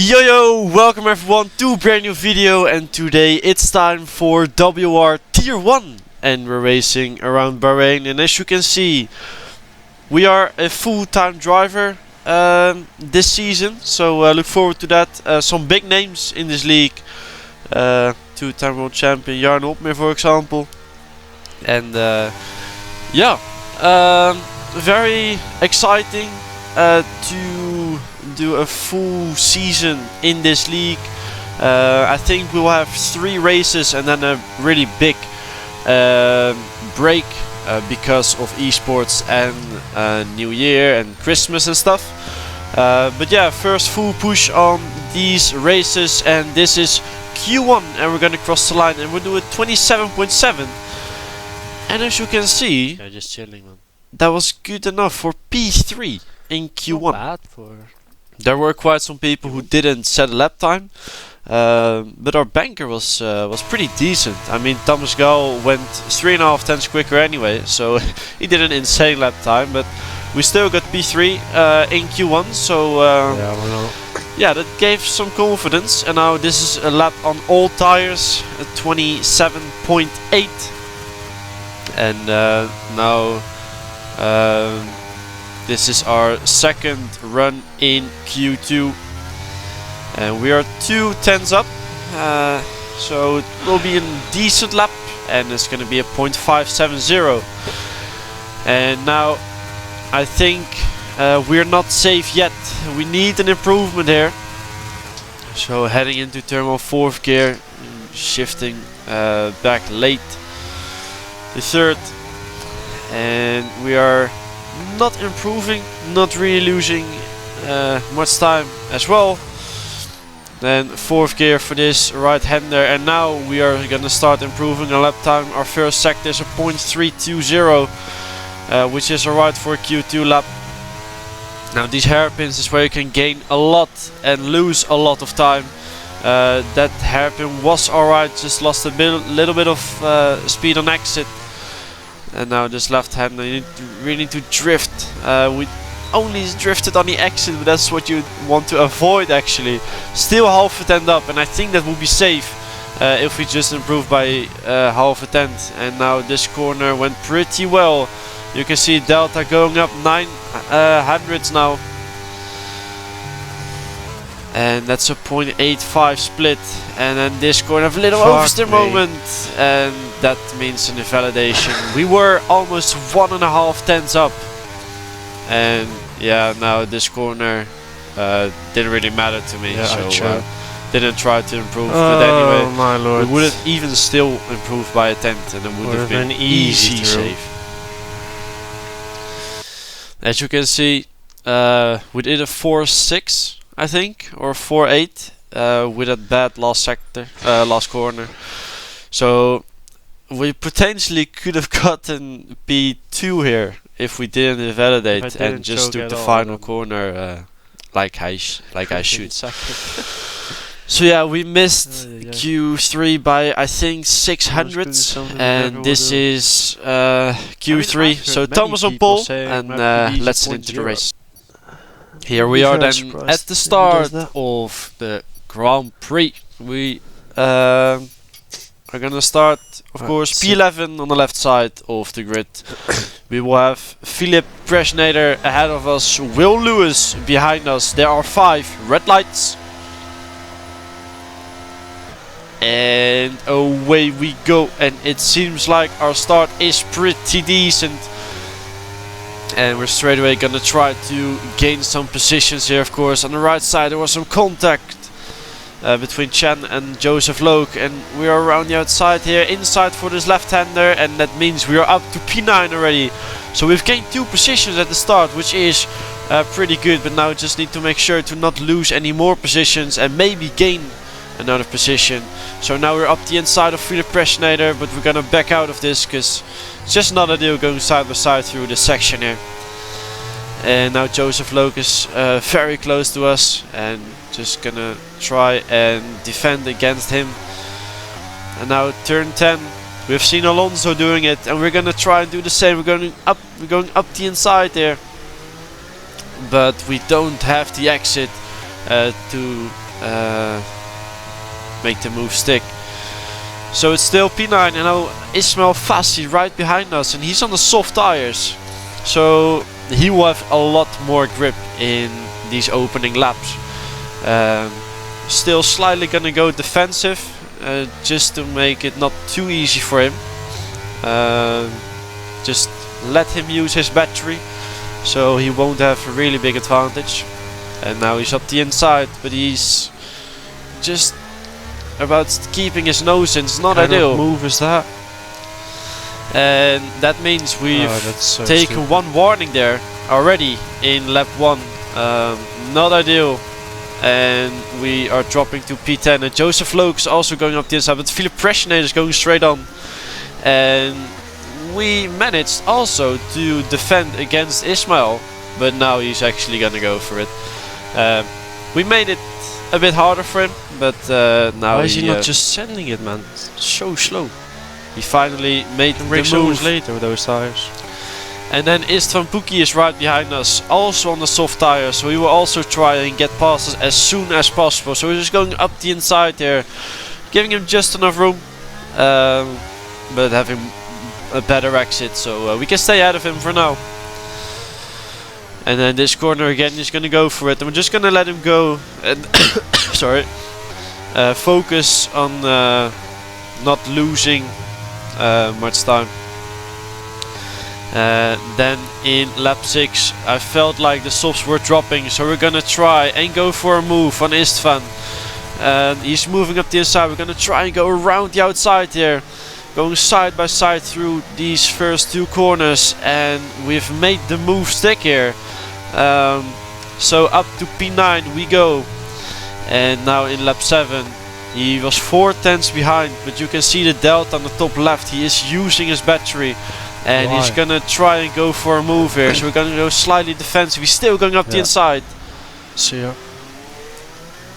Yo, welcome everyone to a brand new video, and today it's time for WR Tier 1 and we're racing around Bahrain. And as you can see, we are a full-time driver this season, so look forward to that. Some big names in this league, two-time world champion Jarno Opmeer for example. And yeah, very exciting to do a full season in this league. I think we will have 3 races and then a really big break because of esports and New Year and Christmas and stuff. But yeah, first full push on these races, and this is Q1 and we're gonna cross the line and we'll do it 27.7. And as you can see, yeah, just chilling, man. That was good enough for P3 in Q1. Not bad for... There were quite some people who didn't set a lap time, but our banker was pretty decent. I mean, Thomas Gal went 3.5 tenths quicker anyway, so he did an insane lap time. But we still got P3 in Q1, so yeah, that gave some confidence. And now this is a lap on all tires, 27.8, and now. This is our second run in Q2 and we are 2 tenths up, so it will be a decent lap and it's going to be a 0.570. And now I think we're not safe yet. We need an improvement here. So heading into turn 1 4th gear, shifting back late the 3rd, and we are not improving, not really losing much time as well. Then 4th gear for this right hander, and now we are gonna start improving our lap time. Our first sector is a 0.320, which is alright for a Q2 lap. Now these hairpins is where you can gain a lot and lose a lot of time. That hairpin was alright, just lost a little bit of speed on exit. And now this left hander, you really need to drift. We only drifted on the exit, but that's what you want to avoid actually. Still half a tenth up, and I think that would be safe if we just improve by half a tenth. And now this corner went pretty well. You can see Delta going up 9 hundredths now. And that's a 0.85 split, and then this corner have a little oversteer moment, and that means an invalidation. We were almost 1.5 tenths up, and yeah, now this corner didn't really matter to me, so didn't try to improve. But anyway, my lord, we would have even still improved by a tenth, and it would have been easy save. As you can see, we did a 4.6. I think, or 4.8 with that bad last sector, last corner. So we potentially could have gotten P2 here if we didn't invalidate and just took the final corner like I should. So yeah, we missed Q3 by I think 600ths, and this is Q3. So Thomas on pole, and let's get into the race. Here we are then at the start of the Grand Prix. We are gonna start, of course, P11 on the left side of the grid. We will have Philip Presnader ahead of us, Will Lewis behind us. There are 5 red lights. And away we go, and it seems like our start is pretty decent. And we're straight away gonna try to gain some positions here, of course. On the right side there was some contact between Chen and Joseph Loke, and we are around the outside here, inside for this left-hander, and that means we are up to P9 already. So we've gained 2 positions at the start, which is pretty good, but now just need to make sure to not lose any more positions and maybe gain another position. So now we're up the inside of Philip Presnader, but we're gonna back out of this because it's just not ideal going side by side through this section here. And now Joseph Loke is very close to us, and just gonna try and defend against him. And now turn 10, we've seen Alonso doing it, and we're gonna try and do the same. We're going up the inside there, but we don't have the exit to make the move stick. So it's still P9, and now Ismail Fassi right behind us, and he's on the soft tires. So he will have a lot more grip in these opening laps. Still slightly gonna go defensive, just to make it not too easy for him. Just let him use his battery, so he won't have a really big advantage. And now he's up the inside, but he's just about keeping his nose in. It's not ideal. What move is that? And that means we've taken one warning there already in lap 1. Not ideal. And we are dropping to P10. And Joseph Loke's also going up the inside, but Philip Pressionator is going straight on. And we managed also to defend against Ismail, but now he's actually gonna go for it. We made it a bit harder for him, but now why is he not just sending it, man? It's so slow. He finally made the move later with those tires. And then Istvan Puki is right behind us, also on the soft tires, so we will also try and get past us as soon as possible. So we're just going up the inside here, giving him just enough room, but having a better exit, so we can stay ahead of him for now. And then this corner again, he's gonna go for it, and we're just gonna let him go and sorry, focus on not losing much time. Then in lap 6 I felt like the softs were dropping, so we're gonna try and go for a move on Istvan. He's moving up the inside. We're gonna try and go around the outside here, going side by side through these first 2 corners, and we've made the move stick here. So up to P9 we go, and now in lap 7 he was 4 tenths behind, but you can see the delta on the top left. He is using his battery, and he's gonna try and go for a move here. So we're gonna go slightly defensive. He's still going up the inside. See ya.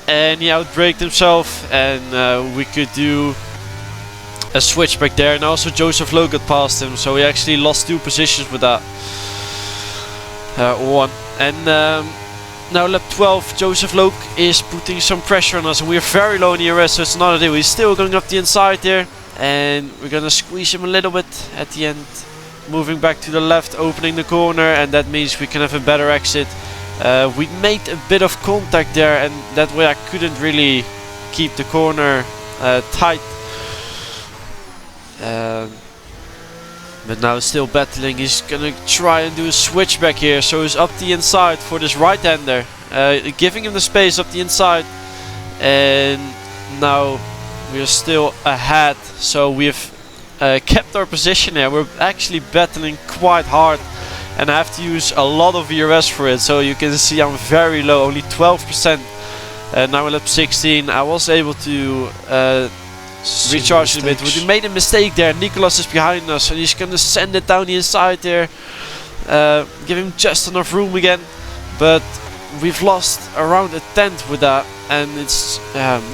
And he outbraked himself, and we could do a switch back there. And also Joseph Lowe got past him, so he actually lost 2 positions with that. 1. And now lap 12, Joseph Loke is putting some pressure on us, and we're very low in the ERS, so it's not a deal. He's still going up the inside there, and we're gonna squeeze him a little bit at the end, moving back to the left, opening the corner, and that means we can have a better exit. We made a bit of contact there, and that way I couldn't really keep the corner tight. But now still battling. He's gonna try and do a switch back here, so he's up the inside for this right-hander, giving him the space up the inside, and now we're still ahead. So we've kept our position here. We're actually battling quite hard, and I have to use a lot of ERS for it. So you can see I'm very low, only 12%. Now in lap 16 I was able to recharge a bit. We made a mistake there. Nicolas is behind us, and he's gonna send it down the inside there. Give him just enough room again, but we've lost around a tenth with that, and it's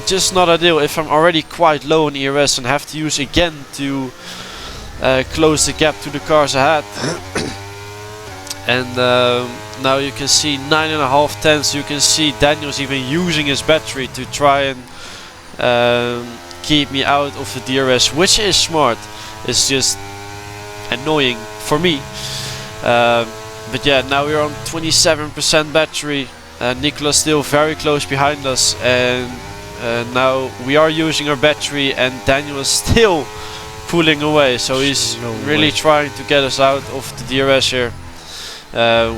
just not ideal if I'm already quite low in ERS and have to use again to close the gap to the cars ahead. And now you can see 9.5 tenths. You can see Daniel's even using his battery to try and keep me out of the DRS, which is smart. It's just annoying for me. But yeah, now we're on 27% battery. Nicolas still very close behind us, and now we are using our battery, and Daniel is still pulling away, so he's really trying to get us out of the DRS here.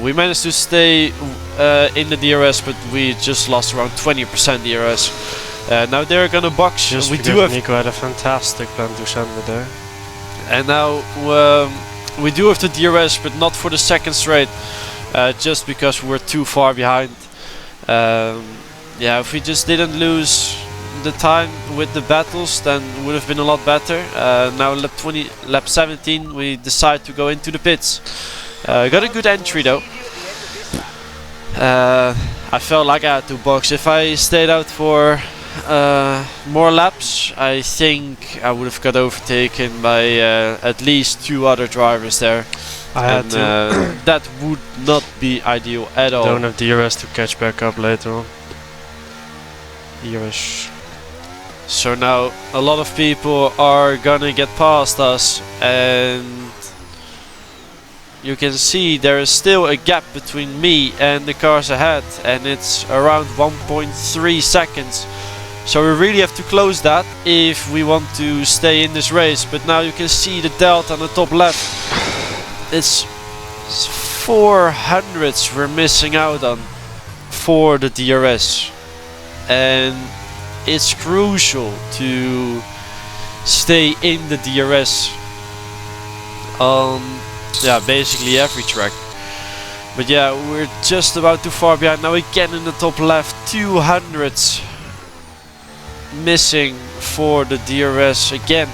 We managed to stay in the DRS, but we just lost around 20% DRS. Now they're gonna box. Just we because do have Nico had a fantastic plan to send it there. And now we do have the DRS, but not for the second straight, just because we're too far behind. Yeah, if we just didn't lose the time with the battles, then it would have been a lot better. Now lap 17, we decide to go into the pits. Got a good entry though. I felt like I had to box. If I stayed out for more laps, I think I would have got overtaken by at least 2 other drivers there. I had to. That would not be ideal at all. Don't have DRS to catch back up later on. Yearish. So now a lot of people are gonna get past us, and you can see there is still a gap between me and the cars ahead, and it's around 1.3 seconds. So we really have to close that if we want to stay in this race. But now you can see the delta on the top left. It's 400s we're missing out on for the DRS, and it's crucial to stay in the DRS on basically every track. But yeah, we're just about too far behind now. Again in the top left, 200s missing for the DRS again,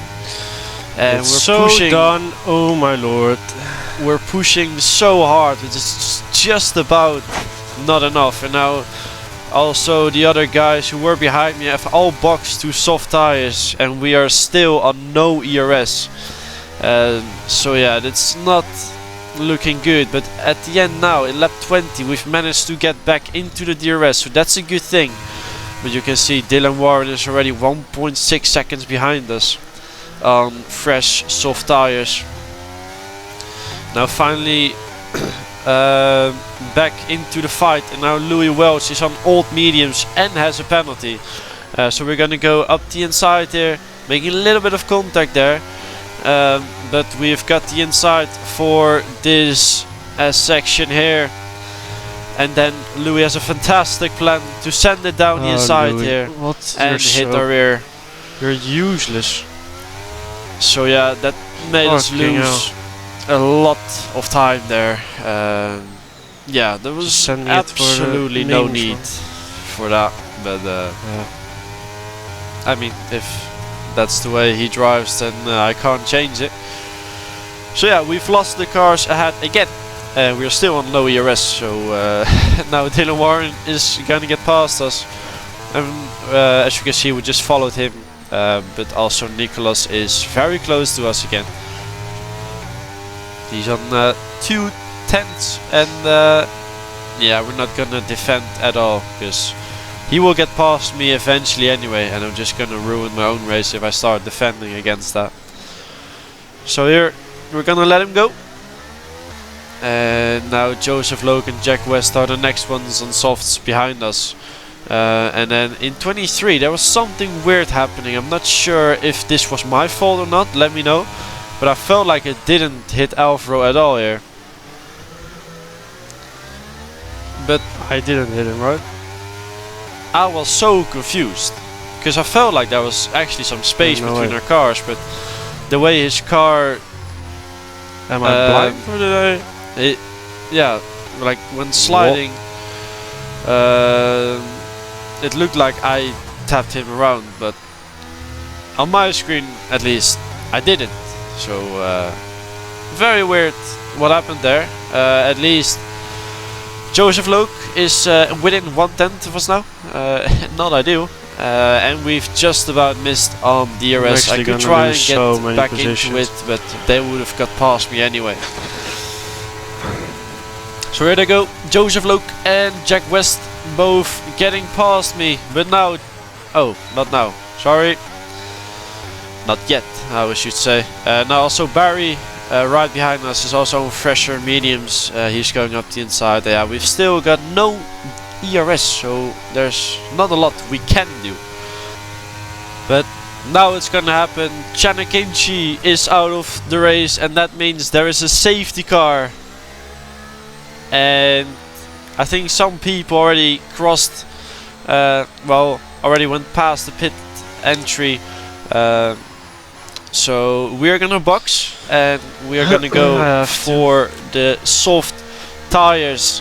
and It's we're so pushing. done. Oh my lord! We're pushing so hard, it's just about not enough. And now also the other guys who were behind me have all boxed to soft tires, and we are still on no ERS. So yeah, that's not looking good. But at the end now, in lap 20, we've managed to get back into the DRS, so that's a good thing. But you can see Dylan Warren is already 1.6 seconds behind us on fresh soft tires. Now finally back into the fight, and now Louis Welch is on old mediums and has a penalty. So we're gonna go up the inside here, making a little bit of contact there. But we've got the inside for this section here. And then Louis has a fantastic plan to send it down the inside Louis, here what? and hit our rear. You're useless. So yeah, that made us Fucking lose a lot of time there. Yeah, there was Just send me it for the absolutely no memes, need man. for that. But Yeah. I mean, if that's the way he drives, then I can't change it. So yeah, we've lost the cars ahead again. We're still on low ERS, so now Dylan Warren is gonna get past us. And as you can see, we just followed him. But also Nicholas is very close to us again. He's on 2/10, and yeah, we're not gonna defend at all, because he will get past me eventually anyway, and I'm just gonna ruin my own race if I start defending against that. So here, we're gonna let him go. And now Joseph Logan, Jack West are the next ones on softs behind us. And then in 23 there was something weird happening. I'm not sure if this was my fault or not, let me know. But I felt like it didn't hit Alvaro at all here. But I didn't hit him, right? I was so confused, because I felt like there was actually some space No between way. our cars, but the way his car... Am I blind or did I? Yeah, like when sliding, it looked like I tapped him around, but on my screen at least I didn't. So very weird what happened there. At least Joseph Loke is within 1/10 of us now. Not ideal. And we've just about missed on DRS. I could try and get back into it, but they would have got past me anyway. So here they go, Joseph Loke and Jack West both getting past me, but now, oh, not now, sorry, not yet, I should say. Now also Barry, right behind us, is also on fresher mediums. He's going up the inside. Yeah, we've still got no ERS, so there's not a lot we can do. But now it's gonna happen. Chanakinchi is out of the race, and that means there is a safety car. And I think some people already crossed, well, already went past the pit entry. So we're gonna box, and we're gonna go for the soft tires.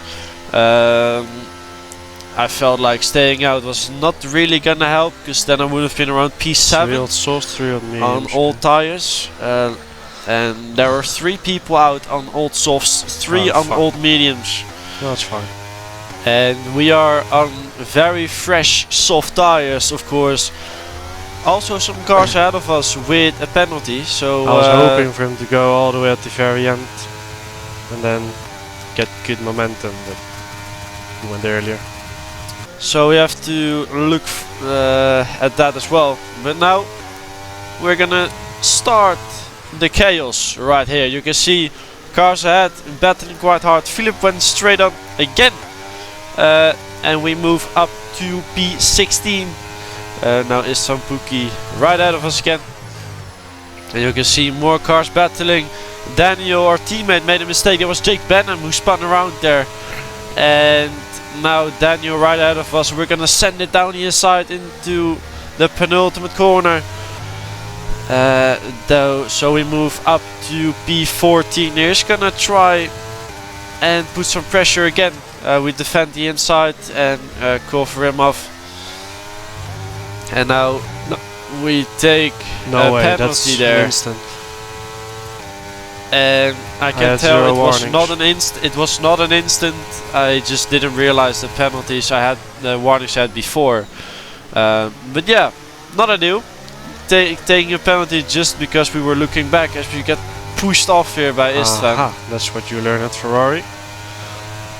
I felt like staying out was not really gonna help, because then I would have been around P7 on old tires. And there are 3 people out on old softs, 3 on old mediums. That's fine. And we are on very fresh soft tires, of course. Also some cars ahead of us with a penalty, so... I was hoping for him to go all the way at the very end and then get good momentum, but he went earlier. So we have to look at that as well. But now we're gonna start the chaos right here. You can see cars ahead battling quite hard. Philip went straight up again, and we move up to P16. Now is Sampuki right ahead of us again, and you can see more cars battling. Daniel, our teammate, made a mistake. It was Jake Benham who spun around there, and now Daniel right ahead of us. We're gonna send it down the inside into the penultimate corner. So we move up to P14. Here's gonna try and put some pressure again. We defend the inside and cover him off. And now we take a penalty there. Instant. And I can tell it was not an instant. I just didn't realize the penalties I had, the warnings I had before. But yeah, not ideal. Taking a penalty just because we were looking back as we get pushed off here by Istvan. That's what you learn at Ferrari.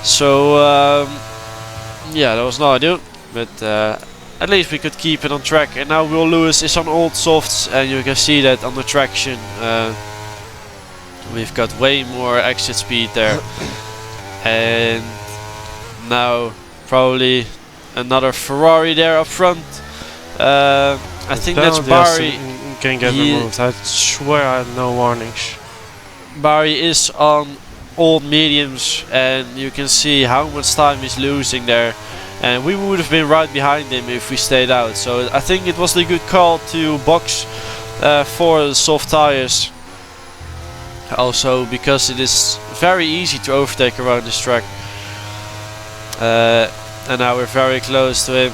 So yeah, that was not ideal, but at least we could keep it on track. And now Will Lewis is on old softs, and you can see that on the traction we've got way more exit speed there. And now probably another Ferrari there up front. I think that's Barry. Can get removed. I swear I had no warnings. Barry is on old mediums, and you can see how much time he's losing there. And we would have been right behind him if we stayed out. So I think it was the good call to box for the soft tires. Also because it is very easy to overtake around this track. And now we're very close to him.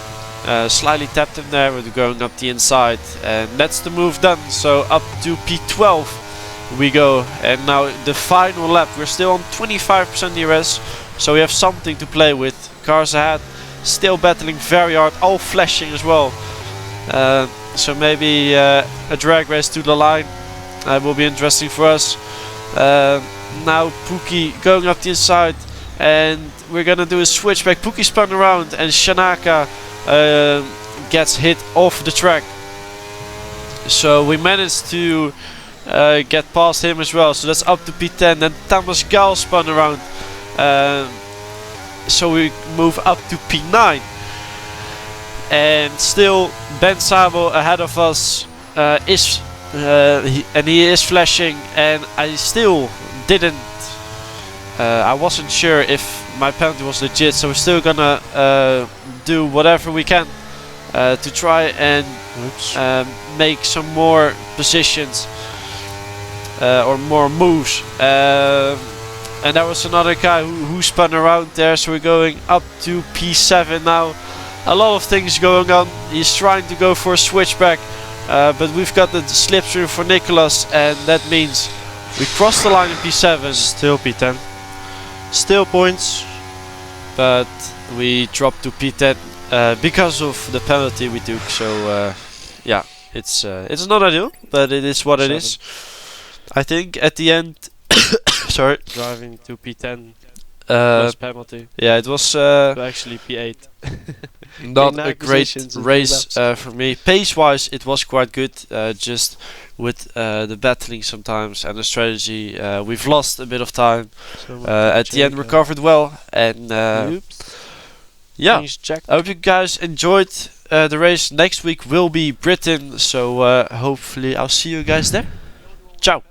Slightly tapped him there, we're going up the inside, and that's the move done. So up to P12 we go, and now the final lap. We're still on 25% DRS, so we have something to play with. Cars ahead still battling very hard, all flashing as well. So maybe a drag race to the line will be interesting for us. Now Pookie going up the inside, and we're gonna do a switchback. Pookie spun around, and Shanaka gets hit off the track. So we managed to get past him as well. So that's up to P10. Then Thomas Gal spun around. So we move up to P9. And still Ben Sabo ahead of us he is flashing, and I still didn't I wasn't sure if my penalty was legit, so we're still gonna do whatever we can to try and make some more positions or more moves. And there was another guy who spun around there, so we're going up to P7 now. A lot of things going on. He's trying to go for a switchback, but we've got the slipstream for Nicholas, and that means we cross the line in P7. Still P10. Still points, but we dropped to P10 because of the penalty we took. So yeah, it's not ideal, but it is what it is. I think at the end, sorry, driving to P10 plus penalty. Yeah, it was actually P8. Not a great race for me. Pace-wise, it was quite good. Just with the battling sometimes and the strategy, we've lost a bit of time. At the end, recovered well, and yeah. I hope you guys enjoyed the race. Next week will be Britain, so hopefully I'll see you guys there. Ciao.